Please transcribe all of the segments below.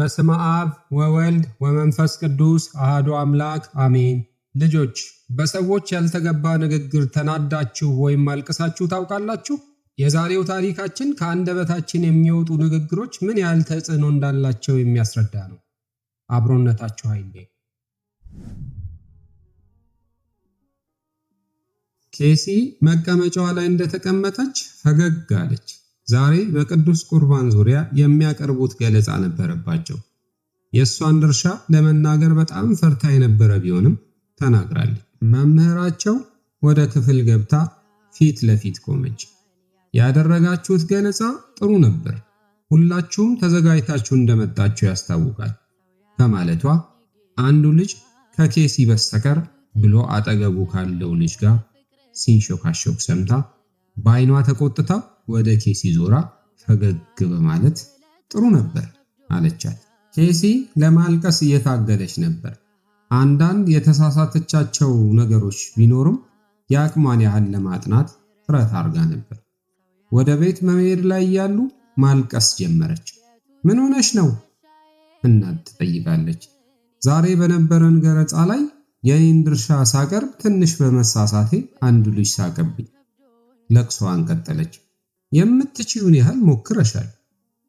በስመ አብ ወወልድ ወመንፈስ ቅዱስ አሐዱ አምላክ አሜን። ልጆች በሰዎች ያልተገባ ንግግር ተናዳችሁ ወይም አልቅሳችሁ ታውቃላችሁ? የዛሬው ታሪካችን ከአንደበታችን የሚወጡ ንግግሮች ምን ያህል ተጽዕኖ እንዳላቸው የሚያስረዳ ነው። አብሮነታችሁ አይለይ። ኬሲ መቀመጫዋ ላይ እንደተቀመጠች ፈገግ አለች። ዛሬ በቅዱስ ቁርባን ዙሪያ የሚያቀርቡት ገለጻ ነበረባቸው። የእሷን ድርሻ ለመናገር በጣም ፈርታ የነበረ ቢሆንም ተናግራለች። መምህራቸው ወደ ክፍል ገብታ ፊት ለፊት ቆመች። ያደረጋችሁት ገለጻ ጥሩ ነበር፣ ሁላችሁም ተዘጋጅታችሁ እንደመጣችሁ ያስታውቃል ከማለቷ አንዱ ልጅ ከኬሲ በስተቀር ብሎ አጠገቡ ካለው ልጅ ጋር ሲንሾካሾክ ሰምታ በአይኗ ተቆጥታ ወደ ኬሲ ዞራ ፈገግ በማለት ጥሩ ነበር አለቻት። ኬሲ ለማልቀስ እየታገለች ነበር። አንዳንድ የተሳሳተቻቸው ነገሮች ቢኖርም የአቅሟን ያህል ለማጥናት ጥረት አድርጋ ነበር። ወደ ቤት መሄድ ላይ ያሉ ማልቀስ ጀመረች። ምን ሆነሽ ነው? እናት ትጠይቃለች። ዛሬ በነበረን ገለጻ ላይ የኔን ድርሻ ሳቀርብ ትንሽ በመሳሳቴ አንዱ ልጅ ሳቀብኝ። ለቅሷን ቀጠለች። የምትችዩን ያህል ሞክረሻል።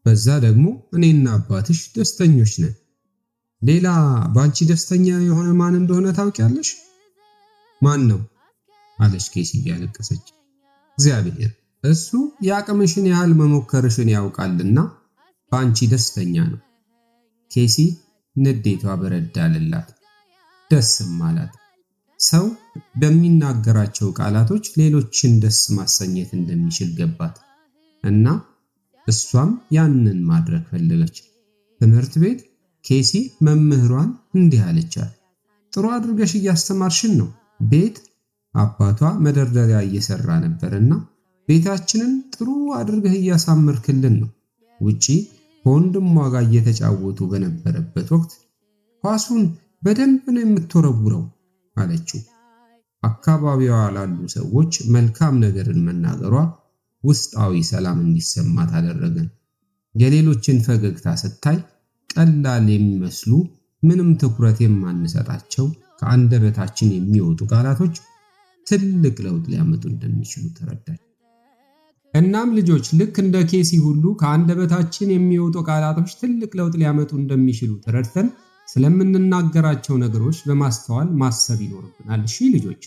በዛ ደግሞ እኔና አባትሽ ደስተኞች ነን። ሌላ ባንቺ ደስተኛ የሆነ ማን እንደሆነ ታውቂያለሽ? ማን ነው? አለች ኬሲ እያለቀሰች። እግዚአብሔር። እሱ የአቅምሽን ያህል መሞከርሽን ያውቃልና ባንቺ ደስተኛ ነው። ኬሲ ንዴቷ በረድ አለላት፣ ደስም አላት። ሰው በሚናገራቸው ቃላቶች ሌሎችን ደስ ማሰኘት እንደሚችል ገባት እና እሷም ያንን ማድረግ ፈለገች። ትምህርት ቤት ኬሲ መምህሯን እንዲህ አለቻት። ጥሩ አድርገሽ እያስተማርሽን ነው። ቤት አባቷ መደርደሪያ እየሰራ ነበርና ቤታችንን ጥሩ አድርገህ እያሳመርክልን ነው። ውጪ ከወንድሟ ጋር እየተጫወቱ በነበረበት ወቅት ኳሱን በደንብ ነው የምትወረውረው አለችው። አካባቢዋ ላሉ ሰዎች መልካም ነገርን መናገሯ ውስጣዊ ሰላም እንዲሰማት አደረገ። የሌሎችን ፈገግታ ስታይ ቀላል የሚመስሉ ምንም ትኩረት የማንሰጣቸው ከአንደበታችን የሚወጡ ቃላቶች ትልቅ ለውጥ ሊያመጡ እንደሚችሉ ተረዳች። እናም ልጆች ልክ እንደ ኬሲ ሁሉ ከአንደበታችን የሚወጡ ቃላቶች ትልቅ ለውጥ ሊያመጡ እንደሚችሉ ተረድተን ስለምንናገራቸው ነገሮች በማስተዋል ማሰብ ይኖርብናል። እሺ ልጆች፣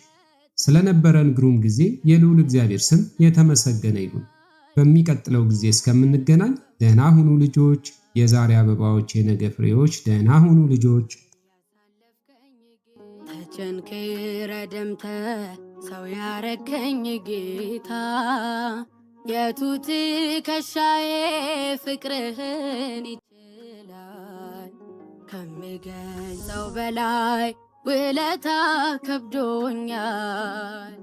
ስለነበረን ግሩም ጊዜ የልዑል እግዚአብሔር ስም የተመሰገነ ይሁን። በሚቀጥለው ጊዜ እስከምንገናኝ ደህና ሁኑ ልጆች። የዛሬ አበባዎች የነገ ፍሬዎች። ደህና ሁኑ ልጆች። ተጨንክረ ደምተ ሰው ያረከኝ ጌታ የቱ ትከሻዬ ፍቅርህን ይችላል ከምገልጸው በላይ ውለታ ከብዶኛል።